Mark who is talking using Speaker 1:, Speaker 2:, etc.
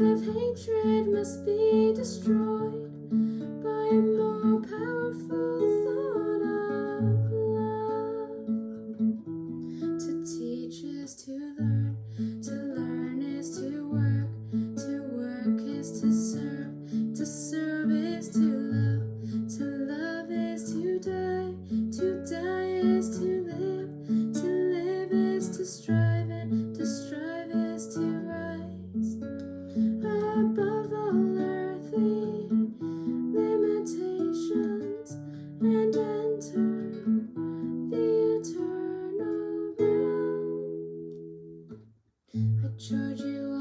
Speaker 1: of hatred must be destroyed by a more powerful thought of love. To teach is to learn is to work is to serve is to love is to die is to live is to strive, and to strive is to rise above all earthly limitations and enter the eternal realm. I charge you